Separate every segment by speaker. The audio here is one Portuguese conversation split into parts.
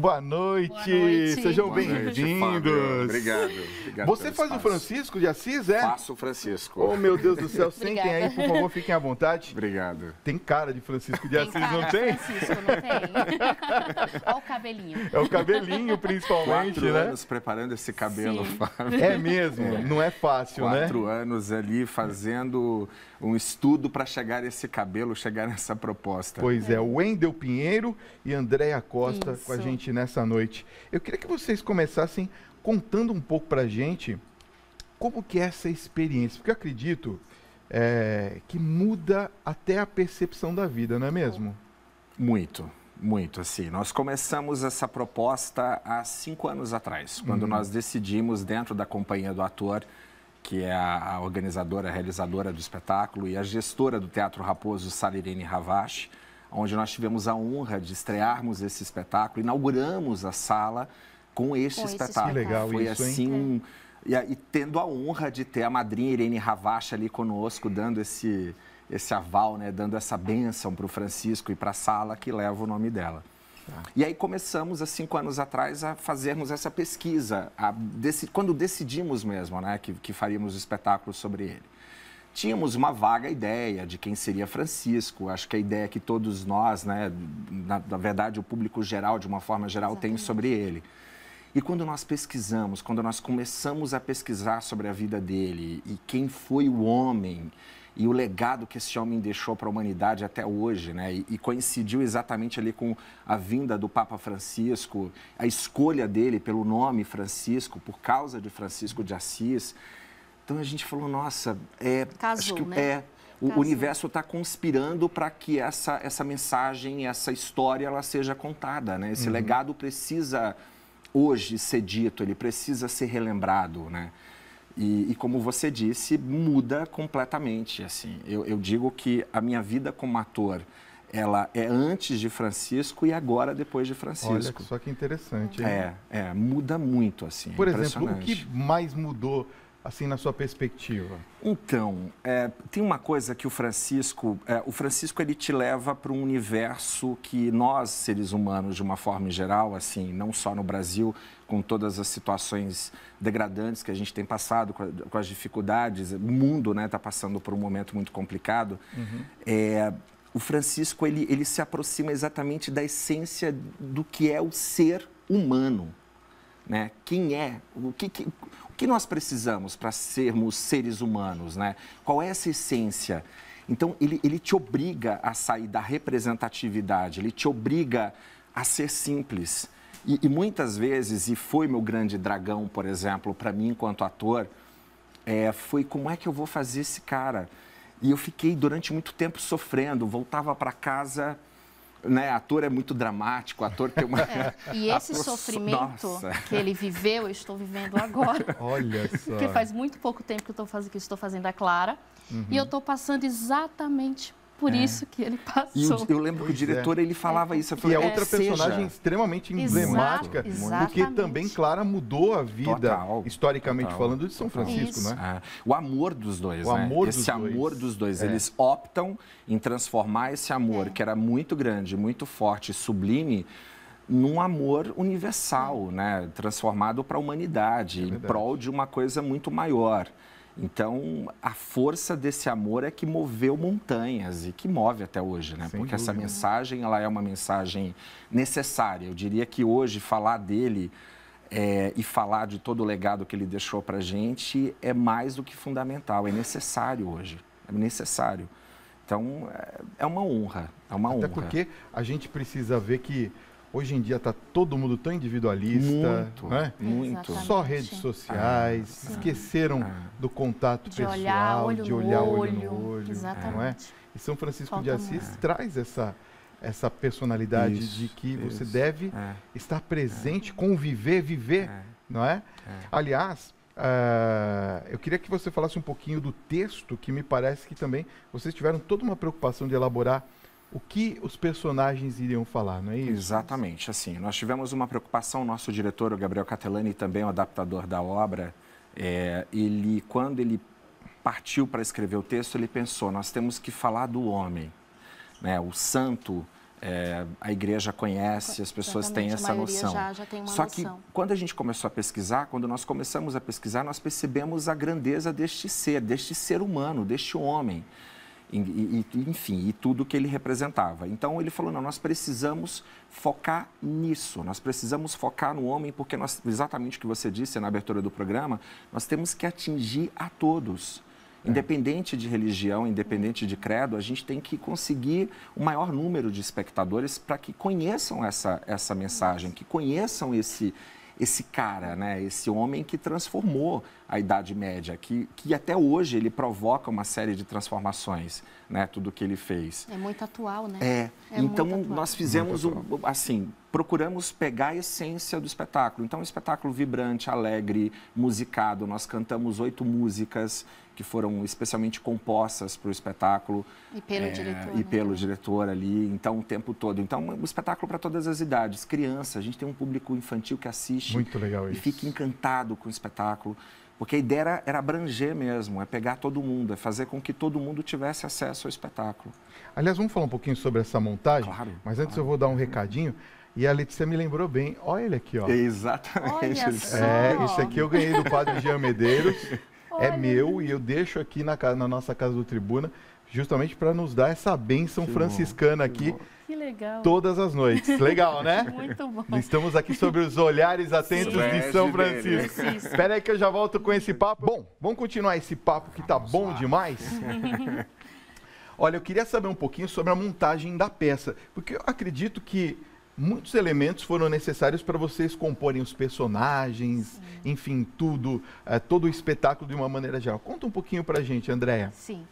Speaker 1: Boa noite.
Speaker 2: Boa noite.
Speaker 1: Sejam
Speaker 3: Boa noite,
Speaker 1: bem-vindos.
Speaker 3: Fábio. Obrigado.
Speaker 1: Você faz o Francisco de Assis, é?
Speaker 3: Faço o Francisco.
Speaker 1: Oh, meu Deus do céu. Sentem
Speaker 2: Obrigada.
Speaker 1: aí, por favor, fiquem à vontade.
Speaker 3: Obrigado.
Speaker 1: Tem cara de Francisco de Assis,
Speaker 2: cara
Speaker 1: não
Speaker 2: de
Speaker 1: tem?
Speaker 2: Francisco, não tem? Olha o cabelinho.
Speaker 1: É o cabelinho, principalmente,
Speaker 3: 4
Speaker 1: né?
Speaker 3: anos preparando esse cabelo,
Speaker 2: Sim.
Speaker 3: Fábio.
Speaker 1: É mesmo, não é fácil, né?
Speaker 3: 4 anos ali fazendo um estudo para chegar a esse cabelo, chegar nessa proposta.
Speaker 1: Pois é, o Wendel Pinheiro e Andréa Costa
Speaker 2: Isso.
Speaker 1: com a gente nessa noite. Eu queria que vocês começassem contando um pouco pra gente como que é essa experiência, porque eu acredito que muda até a percepção da vida, não é mesmo?
Speaker 3: Muito, muito, assim. Nós começamos essa proposta há 5 anos atrás, quando nós decidimos, dentro da companhia do ator, que é a organizadora, a realizadora do espetáculo e a gestora do Teatro Raposo, Sarirene Ravache, onde nós tivemos a honra de estrearmos esse espetáculo, inauguramos a sala com este espetáculo.
Speaker 1: Que legal
Speaker 3: Foi
Speaker 1: isso, hein?
Speaker 3: assim, e tendo a honra de ter a madrinha Irene Ravache ali conosco, dando esse aval, né, dando essa bênção para o Francisco e para a sala que leva o nome dela. E aí começamos, há 5 anos atrás, a fazermos essa pesquisa, quando decidimos mesmo, né, que faríamos o espetáculo sobre ele. Tínhamos uma vaga ideia de quem seria Francisco, acho que a ideia que todos nós, né, na verdade o público geral, de uma forma geral, tem sobre ele. E quando nós pesquisamos, quando nós começamos a pesquisar sobre a vida dele e quem foi o homem e o legado que esse homem deixou para a humanidade até hoje, né? E coincidiu exatamente ali com a vinda do Papa Francisco, a escolha dele pelo nome Francisco, por causa de Francisco de Assis. Então a gente falou, nossa,
Speaker 2: Casou,
Speaker 3: acho que
Speaker 2: né?
Speaker 3: o
Speaker 2: Casou.
Speaker 3: universo está conspirando para que essa mensagem, essa história, ela seja contada, né? Esse legado precisa hoje ser dito, ele precisa ser relembrado, né? E como você disse, muda completamente, assim. Eu digo que a minha vida como ator, ela é antes de Francisco e agora depois de Francisco.
Speaker 1: Olha só que interessante, hein?
Speaker 3: Muda muito, assim.
Speaker 1: Por exemplo, o
Speaker 3: impressionante.
Speaker 1: que mais mudou, assim, na sua perspectiva?
Speaker 3: Então, tem uma coisa que o Francisco ele te leva para um universo que nós, seres humanos, de uma forma geral, assim, não só no Brasil, com todas as situações degradantes que a gente tem passado, com as dificuldades, o mundo, né, está passando por um momento muito complicado. O Francisco, ele se aproxima exatamente da essência do que é o ser humano, né? Quem é, o que nós precisamos para sermos seres humanos, né? Qual é essa essência? Então, ele te obriga a sair da representatividade, ele te obriga a ser simples. E muitas vezes, e foi meu grande dragão, por exemplo, para mim enquanto ator, foi como é que eu vou fazer esse cara? E eu fiquei durante muito tempo sofrendo, voltava para casa... Né, ator é muito dramático, ator tem uma...
Speaker 2: E esse sofrimento que ele viveu, eu estou vivendo agora.
Speaker 1: Olha só.
Speaker 2: Porque faz muito pouco tempo que eu estou fazendo a Clara. E eu estou passando exatamente por isso que ele
Speaker 3: E
Speaker 2: passou.
Speaker 3: eu lembro que o diretor, ele falava isso. Eu
Speaker 1: E
Speaker 3: falei,
Speaker 1: é outra personagem extremamente emblemática, porque
Speaker 2: exatamente.
Speaker 1: também, Clara, mudou a vida,
Speaker 3: Total,
Speaker 1: historicamente
Speaker 3: total,
Speaker 1: falando, de São Francisco,
Speaker 2: Isso.
Speaker 1: né?
Speaker 3: O amor dos dois,
Speaker 1: O
Speaker 3: né?
Speaker 1: amor
Speaker 3: Esse
Speaker 1: dos
Speaker 3: amor
Speaker 1: dois.
Speaker 3: dos dois. Eles optam em transformar esse amor, que era muito grande, muito forte, sublime, num amor universal, né? Transformado para a humanidade, em prol de uma coisa muito maior. Então, a força desse amor é que moveu montanhas e que move até hoje, né?
Speaker 1: Sem
Speaker 3: Porque essa
Speaker 1: dúvida.
Speaker 3: mensagem, ela é uma mensagem necessária. Eu diria que hoje falar dele e falar de todo o legado que ele deixou para a gente é mais do que fundamental, é necessário hoje, é necessário. Então, é uma honra, é uma honra.
Speaker 1: Até porque a gente precisa ver que hoje em dia está todo mundo tão individualista,
Speaker 3: Muito,
Speaker 1: né?
Speaker 3: muito.
Speaker 2: Exatamente.
Speaker 1: Só redes sociais, esqueceram do contato
Speaker 2: De
Speaker 1: pessoal,
Speaker 2: olhar olho
Speaker 1: de
Speaker 2: no
Speaker 1: olhar olho
Speaker 2: olho.
Speaker 1: no olho,
Speaker 2: Exatamente.
Speaker 1: não é? E São Francisco
Speaker 2: Falta
Speaker 1: de Assis
Speaker 2: muito.
Speaker 1: traz essa personalidade
Speaker 3: Isso,
Speaker 1: de que você
Speaker 3: isso.
Speaker 1: deve estar presente, conviver, viver, não é? Aliás, eu queria que você falasse um pouquinho do texto, que me parece que também vocês tiveram toda uma preocupação de elaborar o que os personagens iriam falar, não é isso?
Speaker 3: Exatamente, assim, nós tivemos uma preocupação, nosso diretor, o Gabriel Catelani, também o adaptador da obra, quando ele partiu para escrever o texto, ele pensou, nós temos que falar do homem, né? O santo a igreja conhece, as pessoas têm essa noção.
Speaker 2: Já tem uma
Speaker 3: Só
Speaker 2: noção.
Speaker 3: que quando a gente começou a pesquisar, quando nós começamos a pesquisar, nós percebemos a grandeza deste ser humano, deste homem. Enfim, e tudo que ele representava. Então, ele falou, não, nós precisamos focar nisso, nós precisamos focar no homem, porque exatamente o que você disse na abertura do programa, nós temos que atingir a todos. Independente de religião, independente de credo, a gente tem que conseguir o maior número de espectadores para que conheçam essa mensagem, que conheçam esse cara, né? Esse homem que transformou a Idade Média, que até hoje ele provoca uma série de transformações, né? Tudo que ele fez.
Speaker 2: É muito atual, né?
Speaker 3: Então, nós fizemos, procuramos pegar a essência do espetáculo. Então, um espetáculo vibrante, alegre, musicado. Nós cantamos 8 músicas que foram especialmente compostas para o espetáculo.
Speaker 2: E pelo diretor.
Speaker 3: E pelo diretor ali, então, o tempo todo. Então, um espetáculo para todas as idades. Criança, a gente tem um público infantil que assiste.
Speaker 1: Muito legal
Speaker 3: e
Speaker 1: isso.
Speaker 3: fica encantado com o espetáculo. Porque a ideia era abranger mesmo, é pegar todo mundo, é fazer com que todo mundo tivesse acesso ao espetáculo.
Speaker 1: Aliás, vamos falar um pouquinho sobre essa montagem?
Speaker 3: Claro.
Speaker 1: Mas antes eu vou dar um recadinho. E a Letícia me lembrou bem. Olha ele aqui, ó.
Speaker 3: Exatamente.
Speaker 2: Olha só.
Speaker 1: Esse aqui eu ganhei do Padre Jean Medeiros. É meu e eu deixo aqui na nossa casa do Tribuna, justamente para nos dar essa bênção franciscana aqui.
Speaker 2: Que legal.
Speaker 1: Todas as noites. Legal, né?
Speaker 2: Muito bom.
Speaker 1: Estamos aqui sobre os olhares atentos de São Francisco. Espera aí que eu já volto com esse papo. Bom, vamos continuar esse papo que tá bom demais? Olha, eu queria saber um pouquinho sobre a montagem da peça, porque eu acredito que muitos elementos foram necessários para vocês comporem os personagens, enfim, tudo, todo o espetáculo de uma maneira geral. Conta um pouquinho pra gente, Andréia.
Speaker 2: Sim.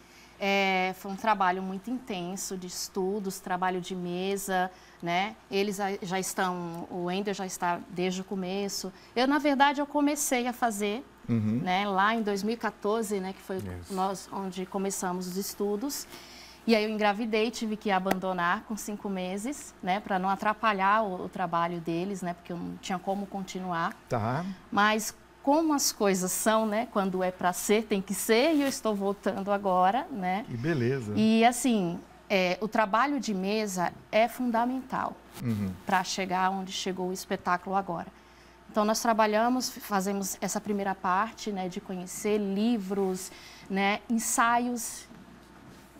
Speaker 2: Foi um trabalho muito intenso de estudos, trabalho de mesa, né? Eles já estão, o Wendel já está desde o começo. Na verdade, eu comecei a fazer, né, lá em 2014, né, que foi onde começamos os estudos. E aí eu engravidei, tive que abandonar com 5 meses, né, para não atrapalhar o trabalho deles, né, porque eu não tinha como continuar.
Speaker 1: Tá.
Speaker 2: Mas como as coisas são, né, quando é para ser, tem que ser, e eu estou voltando agora, né.
Speaker 1: Que beleza.
Speaker 2: E assim, o trabalho de mesa é fundamental para chegar onde chegou o espetáculo agora. Então nós fazemos essa primeira parte, né, de conhecer livros, né, ensaios.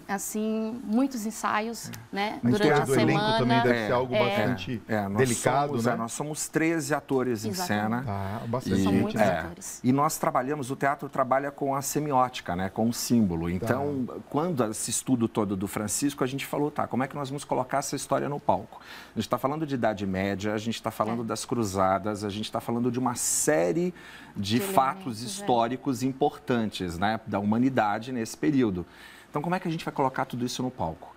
Speaker 2: Assim, muitos ensaios, né, durante a semana.
Speaker 1: O elenco também deve ser algo bastante delicado, né?
Speaker 3: Nós somos 13 atores em cena.
Speaker 1: Tá, bastante
Speaker 2: São
Speaker 1: gente,
Speaker 2: muitos
Speaker 1: né?
Speaker 2: atores.
Speaker 3: E nós trabalhamos, o teatro trabalha com a semiótica, né, com o símbolo. Então, quando esse estudo todo do Francisco, a gente falou, como é que nós vamos colocar essa história no palco? A gente está falando de Idade Média, a gente está falando das Cruzadas, a gente está falando de uma série de fatos históricos importantes, né, da humanidade nesse período. Então, como é que a gente vai colocar tudo isso no palco?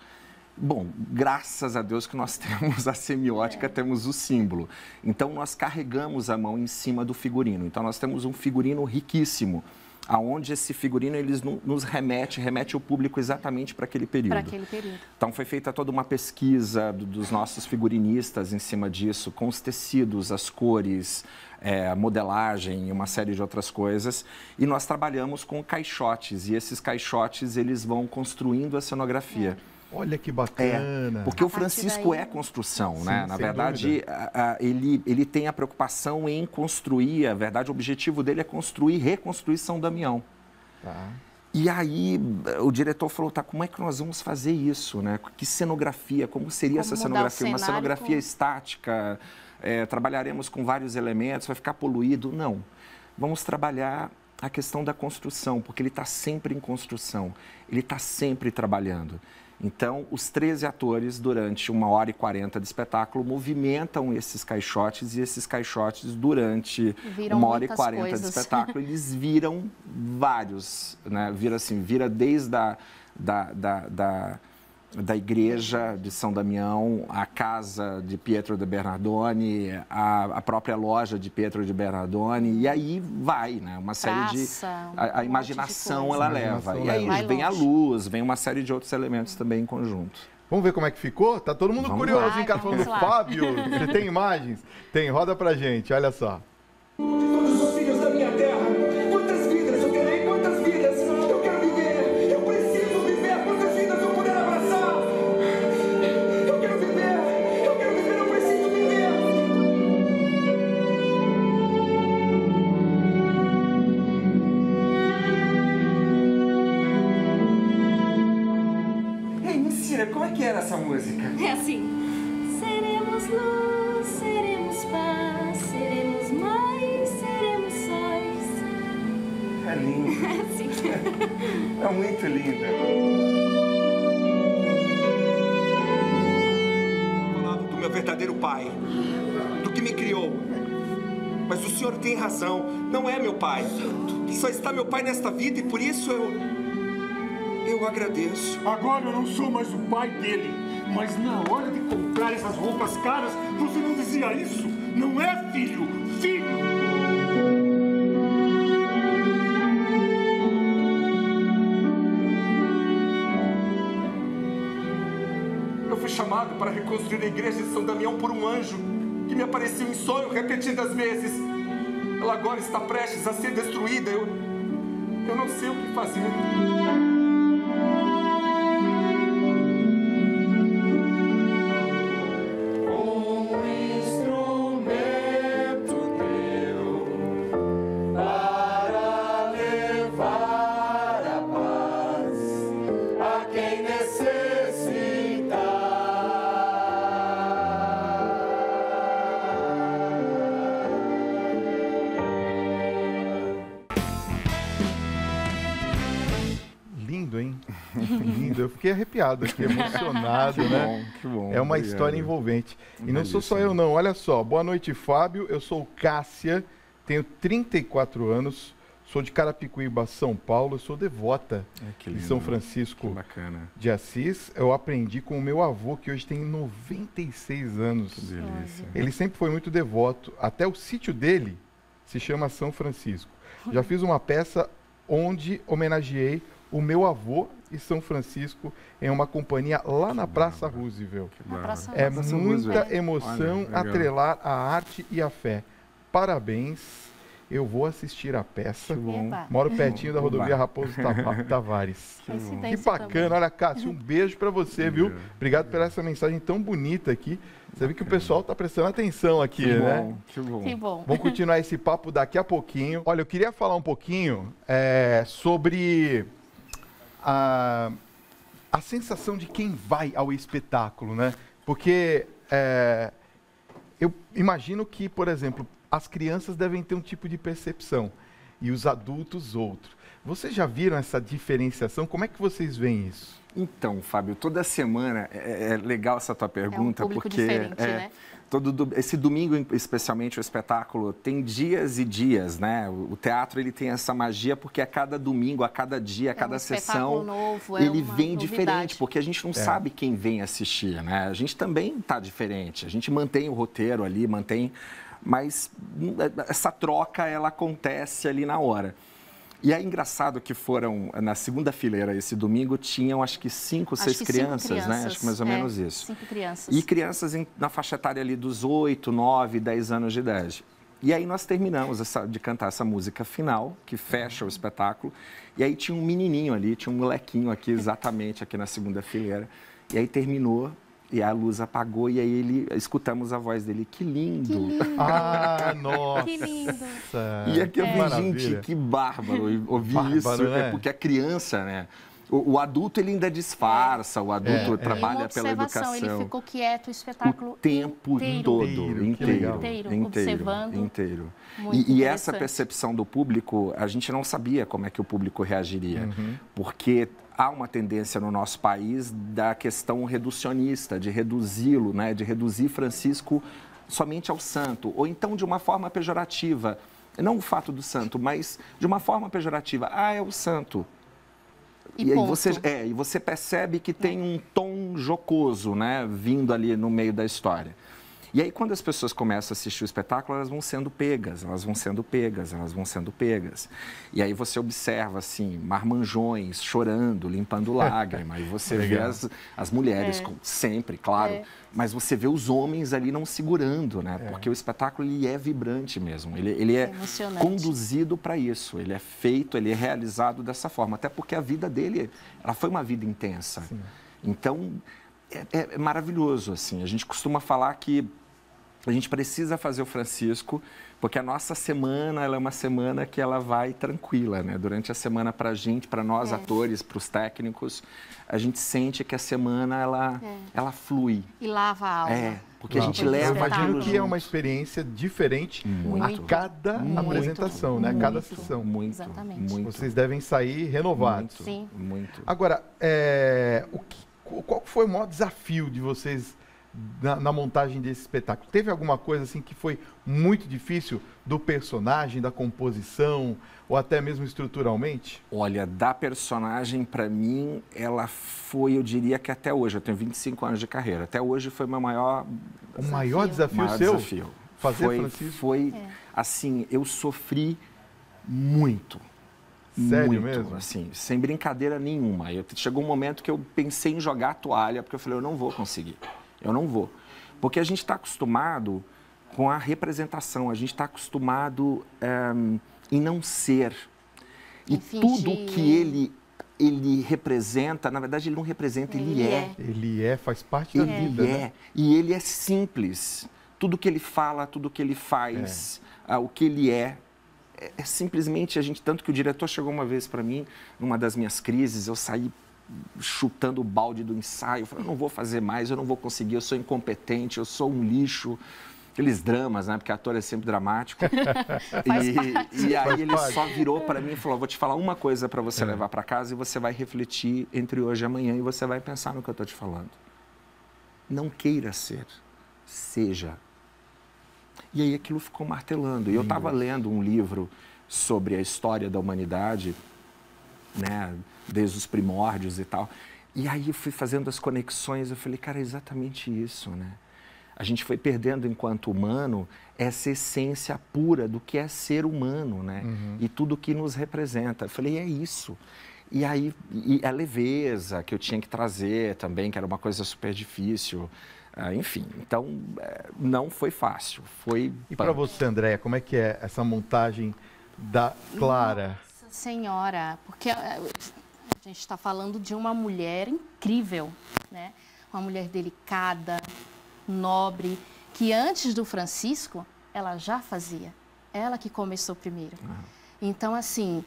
Speaker 3: Bom, graças a Deus que nós temos a semiótica, temos o símbolo. Então, nós carregamos a mão em cima do figurino. Então, nós temos um figurino riquíssimo, aonde esse figurino nos remete o público exatamente para aquele período.
Speaker 2: Para aquele período.
Speaker 3: Então, foi feita toda uma pesquisa dos nossos figurinistas em cima disso, com os tecidos, as cores, a modelagem e uma série de outras coisas. E nós trabalhamos com caixotes, e esses caixotes, eles vão construindo a cenografia.
Speaker 1: Olha que bacana.
Speaker 3: Porque o Francisco é construção, né?
Speaker 1: Sim,
Speaker 3: na verdade, ele tem a preocupação em construir, a verdade, o objetivo dele é construir, reconstruir São Damião.
Speaker 1: Tá.
Speaker 3: E aí o diretor falou, como é que nós vamos fazer isso, né? Que cenografia, como seria essa cenografia? Uma cenografia estática, trabalharemos com vários elementos, vai ficar poluído? Não. Vamos trabalhar a questão da construção, porque ele está sempre em construção, ele está sempre trabalhando. Então, os 13 atores, durante 1h40 de espetáculo, movimentam esses caixotes, e esses caixotes, durante 1h40 de espetáculo, eles viram vários, né? Vira desde da igreja de São Damião, a casa de Pietro de Bernardone, a própria loja de Pietro de Bernardone, e aí vai, né? Uma série a imaginação ela leva. E aí vem a luz, vem uma série de outros elementos também em conjunto.
Speaker 1: Vamos ver como é que ficou? Tá todo mundo curioso, hein, cara? Falando, Fábio, você tem imagens? Tem, roda pra gente, olha só.
Speaker 4: Todos os filhos da minha terra, quantas vidas eu terei, quantas vidas eu quero viver, eu preciso viver, quantas vidas eu puder abraçar, eu quero viver.
Speaker 3: Cecília, como é que era essa música?
Speaker 5: É assim. Seremos luz, seremos paz, seremos mais, seremos sóis.
Speaker 3: É lindo.
Speaker 5: É assim.
Speaker 3: É muito linda.
Speaker 4: Falava do meu verdadeiro pai, do que me criou. Mas o senhor tem razão, não é meu pai. Só está meu pai nesta vida e por isso eu agradeço.
Speaker 6: Agora eu não sou mais o pai dele. Mas na hora de comprar essas roupas caras, você não dizia isso? Não é filho, filho!
Speaker 4: Eu fui chamado para reconstruir a igreja de São Damião por um anjo que me apareceu em sonho repetidas vezes. Ela agora está prestes a ser destruída. Eu não sei o que fazer.
Speaker 1: Lindo, hein? Lindo. Eu fiquei arrepiado aqui, emocionado, né?
Speaker 3: Que bom.
Speaker 1: É uma
Speaker 3: obrigado.
Speaker 1: história envolvente. E não sou só
Speaker 3: Belíssimo.
Speaker 1: eu, não. Olha só. Boa noite, Fábio. Eu sou Cássia, tenho 34 anos, sou de Carapicuíba, São Paulo. Eu sou devota
Speaker 3: Que
Speaker 1: de
Speaker 3: lindo.
Speaker 1: São Francisco
Speaker 3: Que bacana.
Speaker 1: de Assis. Eu aprendi com o meu avô, que hoje tem 96 anos.
Speaker 3: Que delícia.
Speaker 1: Ele sempre foi muito devoto. Até o sítio dele se chama São Francisco. Já fiz uma peça onde homenageei o meu avô e São Francisco em uma companhia lá na Praça Roosevelt.
Speaker 2: Na Praça
Speaker 1: É
Speaker 3: Praça
Speaker 1: muita
Speaker 3: Roosevelt.
Speaker 1: emoção
Speaker 3: Olha, legal.
Speaker 1: atrelar a arte e a fé. Parabéns. Eu vou assistir a peça.
Speaker 3: Que bom.
Speaker 2: Eba.
Speaker 1: Moro pertinho da rodovia
Speaker 3: Oba.
Speaker 1: Raposo Tavares. Que
Speaker 2: Coincidência
Speaker 1: bacana.
Speaker 2: também.
Speaker 1: Olha, Cássio, um beijo pra você, viu? Obrigado por essa mensagem tão bonita aqui. Você vê que o pessoal tá prestando atenção aqui,
Speaker 3: Que
Speaker 1: né?
Speaker 3: bom, que bom.
Speaker 2: Que bom.
Speaker 1: Vamos continuar esse papo daqui a pouquinho. Olha, eu queria falar um pouquinho sobre a sensação de quem vai ao espetáculo, né? Porque eu imagino que, por exemplo, as crianças devem ter um tipo de percepção e os adultos outro. Vocês já viram essa diferenciação? Como é que vocês veem isso?
Speaker 3: Então, Fábio, toda semana é legal essa tua pergunta,
Speaker 2: público
Speaker 3: porque
Speaker 2: diferente, né?
Speaker 3: esse domingo, especialmente o espetáculo, tem dias e dias, né? O teatro ele tem essa magia porque a cada domingo, a cada dia, a cada sessão,
Speaker 2: novo,
Speaker 3: ele
Speaker 2: uma
Speaker 3: vem
Speaker 2: novidade.
Speaker 3: diferente, porque a gente não sabe quem vem assistir, né? A gente também está diferente, a gente mantém o roteiro ali, mas essa troca ela acontece ali na hora. E é engraçado que foram, na segunda fileira esse domingo, tinham acho que 5, 6 crianças, né? Acho que mais ou menos isso.
Speaker 2: 5 crianças.
Speaker 3: E crianças na faixa etária ali dos 8, 9, 10 anos de idade. E aí nós terminamos de cantar essa música final, que fecha o espetáculo. E aí tinha um menininho ali, tinha um molequinho aqui, exatamente aqui na segunda fileira. E aí terminou. E a luz apagou e aí escutamos a voz dele. Que lindo!
Speaker 2: Que lindo!
Speaker 1: Ah, nossa!
Speaker 2: Que lindo!
Speaker 3: E aqui eu falei,
Speaker 1: Maravilha.
Speaker 3: gente, que bárbaro ouvir
Speaker 1: Bárbaro,
Speaker 3: isso.
Speaker 1: né?
Speaker 3: É porque a criança, né? O adulto ele ainda disfarça, o adulto trabalha
Speaker 2: E uma
Speaker 3: pela
Speaker 2: observação,
Speaker 3: educação.
Speaker 2: ele ficou quieto o espetáculo
Speaker 3: O tempo
Speaker 2: inteiro.
Speaker 3: todo,
Speaker 1: Inteiro,
Speaker 2: observando.
Speaker 3: inteiro.
Speaker 2: Muito
Speaker 3: E essa
Speaker 2: interessante.
Speaker 3: percepção do público, a gente não sabia como é que o público reagiria, porque há uma tendência no nosso país da questão reducionista, de reduzi-lo, né, de reduzir Francisco somente ao santo, ou então de uma forma pejorativa, não o fato do santo, mas de uma forma pejorativa. Ah, é o santo.
Speaker 2: E
Speaker 3: aí
Speaker 2: ponto.
Speaker 3: você percebe que tem um tom jocoso, né, vindo ali no meio da história. E aí, quando as pessoas começam a assistir o espetáculo, elas vão sendo pegas, elas vão sendo pegas, elas vão sendo pegas. E aí você observa, assim, marmanjões chorando, limpando lágrima. E você vê as mulheres, sempre, claro. Mas você vê os homens ali não segurando, né? Porque o espetáculo, ele é vibrante mesmo. Ele é
Speaker 2: emocionante.
Speaker 3: conduzido para isso. Ele é feito, ele é realizado dessa forma. Até porque a vida dele, ela foi uma vida intensa. Sim. Então, é maravilhoso, assim. A gente costuma falar que a gente precisa fazer o Francisco, porque a nossa semana, ela é uma semana que ela vai tranquila, né? Durante a semana, para a gente, para nós atores, para os técnicos, a gente sente que a semana, ela flui.
Speaker 2: E lava a alma.
Speaker 3: Porque a gente leva
Speaker 1: Eu imagino
Speaker 3: aquilo
Speaker 1: que é uma experiência diferente a cada apresentação, né? A cada sessão.
Speaker 2: Exatamente.
Speaker 1: Vocês devem sair renovados.
Speaker 2: Sim.
Speaker 3: Muito.
Speaker 1: Agora, qual foi o maior desafio de vocês na montagem desse espetáculo? Teve alguma coisa assim que foi muito difícil do personagem, da composição, ou até mesmo estruturalmente?
Speaker 3: Olha, da personagem, para mim, ela foi, eu diria que até hoje, eu tenho 25 anos de carreira, até hoje foi meu maior...
Speaker 1: O maior desafio seu?
Speaker 3: Desafio.
Speaker 1: Fazer Francisco?
Speaker 3: Foi assim, eu sofri muito.
Speaker 1: Sério
Speaker 3: muito,
Speaker 1: mesmo?
Speaker 3: Assim, sem brincadeira nenhuma. Chegou um momento que eu pensei em jogar a toalha, porque eu falei, eu não vou conseguir. Eu não vou. Porque a gente está acostumado com a representação, a gente está acostumado em não ser. E tudo que ele representa, na verdade, ele não representa, ele é.
Speaker 1: Ele faz parte da vida, né?
Speaker 3: E ele é simples. Tudo que ele fala, tudo que ele faz, o que ele é simplesmente a gente... Tanto que o diretor chegou uma vez para mim, numa das minhas crises, eu saí chutando o balde do ensaio, eu falei, eu não vou fazer mais, eu não vou conseguir, eu sou incompetente, eu sou um lixo. Aqueles dramas, né? Porque ator é sempre dramático. e aí ele só virou para mim e falou, vou te falar uma coisa para você levar para casa e você vai refletir entre hoje e amanhã e você vai pensar no que eu estou te falando. Não queira ser, seja. E aí aquilo ficou martelando. E eu estava lendo um livro sobre a história da humanidade, né? Desde os primórdios e tal. E aí eu fui fazendo as conexões, eu falei, cara, é exatamente isso, né? A gente foi perdendo, enquanto humano, essa essência pura do que é ser humano, né? E tudo que nos representa. Eu falei, é isso. E aí, a leveza que eu tinha que trazer também, que era uma coisa super difícil. Enfim, então, não foi fácil.
Speaker 1: E para você, Andréia, como é que é essa montagem da Clara?
Speaker 2: Nossa Senhora, porque a gente está falando de uma mulher incrível, né? Uma mulher delicada, nobre, que antes do Francisco, ela já fazia. Ela que começou primeiro. Então, assim,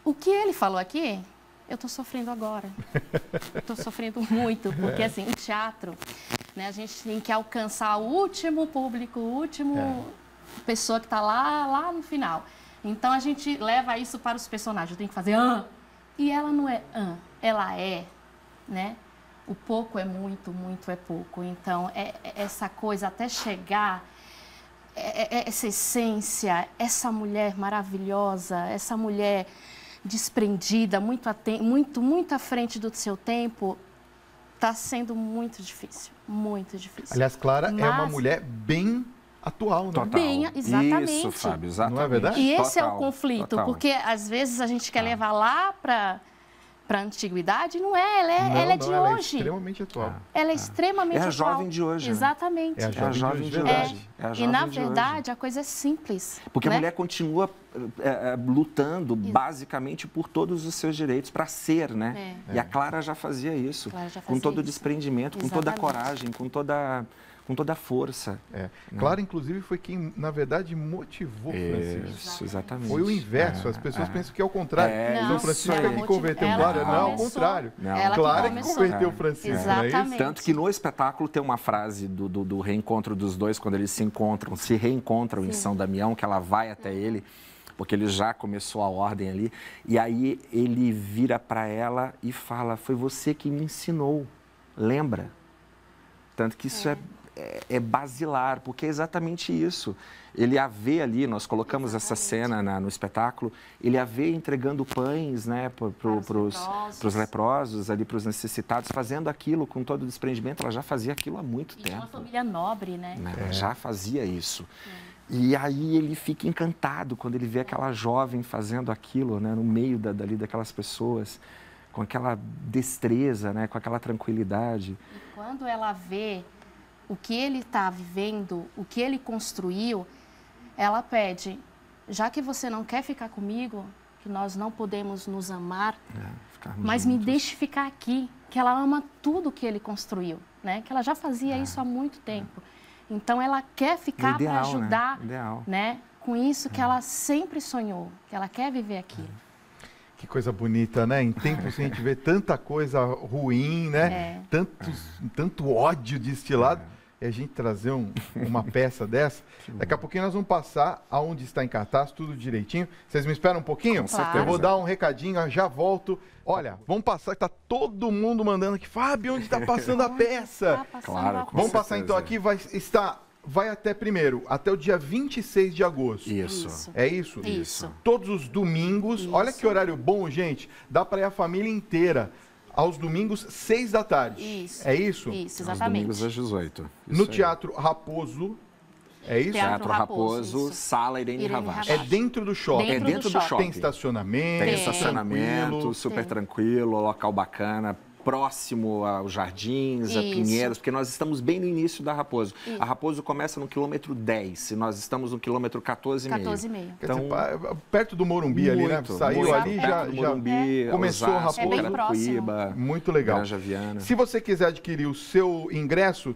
Speaker 2: o que ele falou aqui, eu estou sofrendo agora. Estou sofrendo muito, porque, assim, em teatro, né, a gente tem que alcançar o último público, o último pessoa que está lá no final. Então, a gente leva isso para os personagens. Eu tenho que fazer e ela não é ela é, né? O pouco é muito, muito é pouco. Então, essa coisa até chegar, essa essência, essa mulher maravilhosa, essa mulher desprendida, muito à frente do seu tempo, está sendo muito difícil, muito difícil.
Speaker 1: Aliás, Clara é uma mulher bem atual, né?
Speaker 3: Total.
Speaker 2: Bem, exatamente.
Speaker 3: Isso, Fábio, exatamente.
Speaker 1: Não é verdade?
Speaker 2: E esse
Speaker 3: Total,
Speaker 2: é o conflito,
Speaker 3: total.
Speaker 2: porque às vezes a gente quer levar lá para a antiguidade, não é, ela é de
Speaker 1: ela
Speaker 2: hoje.
Speaker 1: É extremamente atual.
Speaker 2: Ela é extremamente atual.
Speaker 3: É a jovem de hoje, né?
Speaker 2: Exatamente.
Speaker 1: É a jovem de hoje.
Speaker 2: E, na verdade, a coisa é simples.
Speaker 3: Porque
Speaker 2: né?
Speaker 3: a mulher continua lutando basicamente por todos os seus direitos para ser, né? E a Clara já fazia isso. Com todo o desprendimento, com toda a coragem, com toda a força.
Speaker 1: Clara, inclusive, foi quem, na verdade, motivou o Francisco.
Speaker 3: Isso, exatamente.
Speaker 1: Foi o inverso. As pessoas pensam que é o contrário. Então, o Francisco é que converteu Clara. Não, ao contrário. Clara que converteu o Francisco.
Speaker 2: Exatamente.
Speaker 3: Tanto que no espetáculo tem uma frase do reencontro dos dois, quando eles se reencontram em São Damião, que ela vai até ele, porque ele já começou a ordem ali. E aí ele vira para ela e fala, foi você que me ensinou, lembra? Tanto que isso é basilar, porque é exatamente isso. Ele a vê ali, nós colocamos essa cena no espetáculo, ele a vê entregando pães, né, para os leprosos, ali para os necessitados, fazendo aquilo com todo o desprendimento. Ela já fazia aquilo há muito tempo.
Speaker 2: Uma família nobre, né?
Speaker 3: Ela já fazia isso. E aí ele fica encantado quando ele vê aquela jovem fazendo aquilo, né, no meio daquelas pessoas, com aquela destreza, né, com aquela tranquilidade.
Speaker 2: E quando ela vê o que ele está vivendo, o que ele construiu, ela pede, já que você não quer ficar comigo, que nós não podemos nos amar, mas me deixe ficar aqui, que ela ama tudo que ele construiu, né? Que ela já fazia isso há muito tempo. Então, ela quer ficar para ajudar,
Speaker 3: Ideal.
Speaker 2: né? Com isso que ela sempre sonhou, que ela quer viver aquilo.
Speaker 1: Que coisa bonita, né? Em tempos que a gente vê tanta coisa ruim, né? Tanto ódio destilado. E a gente trazer uma peça dessa. Daqui a pouquinho nós vamos passar aonde está em cartaz, tudo direitinho. Vocês me esperam um pouquinho?
Speaker 2: Com certeza.
Speaker 1: Eu vou dar um recadinho, já volto. Olha, vamos passar, que tá todo mundo mandando aqui. Fábio, onde está passando a peça?
Speaker 3: Claro,
Speaker 1: Vamos passar então aqui, vai até o dia 26 de agosto.
Speaker 3: Isso.
Speaker 1: É isso?
Speaker 2: Isso.
Speaker 1: Todos os domingos.
Speaker 2: Isso.
Speaker 1: Olha que horário bom, gente. Dá para ir a família inteira. Aos domingos, 6 da tarde.
Speaker 2: Isso.
Speaker 1: É isso?
Speaker 2: Isso,
Speaker 3: Aos
Speaker 2: exatamente.
Speaker 3: domingos às 18.
Speaker 1: No
Speaker 3: Isso aí.
Speaker 1: Teatro Raposo. É isso?
Speaker 3: Teatro
Speaker 2: Raposo,
Speaker 3: Raposo,
Speaker 2: isso.
Speaker 3: Sala Irene
Speaker 2: Irene
Speaker 3: Ravache.
Speaker 1: É dentro do shopping.
Speaker 2: Dentro
Speaker 3: É dentro do shopping.
Speaker 1: Tem estacionamento.
Speaker 3: Tem
Speaker 2: Tem.
Speaker 3: estacionamento,
Speaker 1: tranquilo.
Speaker 3: super tranquilo, local bacana, próximo aos jardins, a
Speaker 2: Isso.
Speaker 3: Pinheiros, porque nós estamos bem no início da Raposo.
Speaker 2: Isso.
Speaker 3: A Raposo começa no quilômetro 10 e nós estamos no quilômetro 14,5.
Speaker 2: 14,5.
Speaker 1: Quer dizer, perto do Morumbi ali, né? Saiu
Speaker 3: muito
Speaker 1: ali,
Speaker 3: perto
Speaker 1: já
Speaker 3: do Morumbi,
Speaker 1: começou a
Speaker 3: Osasco,
Speaker 1: Raposo.
Speaker 2: É bem
Speaker 3: Carapicuíba,
Speaker 1: Muito legal.
Speaker 3: Granja Viana.
Speaker 1: Se você quiser adquirir o seu ingresso,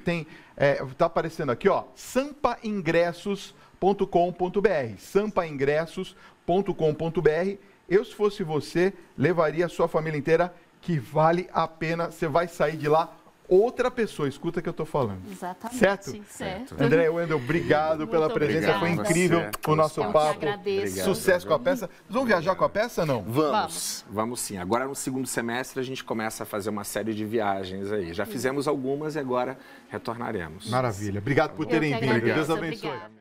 Speaker 1: tá aparecendo aqui, ó, sampaingressos.com.br, sampaingressos.com.br. Eu, se fosse você, levaria a sua família inteira, que vale a pena. Você vai sair de lá outra pessoa. Escuta o que eu tô falando.
Speaker 2: Exatamente.
Speaker 1: Certo? André, Wendel, obrigado pela presença.
Speaker 2: obrigada.
Speaker 1: Foi incrível o nosso
Speaker 2: Eu que
Speaker 1: papo.
Speaker 2: agradeço.
Speaker 1: Sucesso com a peça. Vocês vão viajar com a peça, não?
Speaker 3: Vamos sim. Agora, no segundo semestre, a gente começa a fazer uma série de viagens aí. Já fizemos algumas e agora retornaremos.
Speaker 1: Maravilha. Obrigado por terem
Speaker 2: Eu que
Speaker 1: vindo.
Speaker 2: agradeço.
Speaker 1: Deus abençoe.
Speaker 2: Obrigada.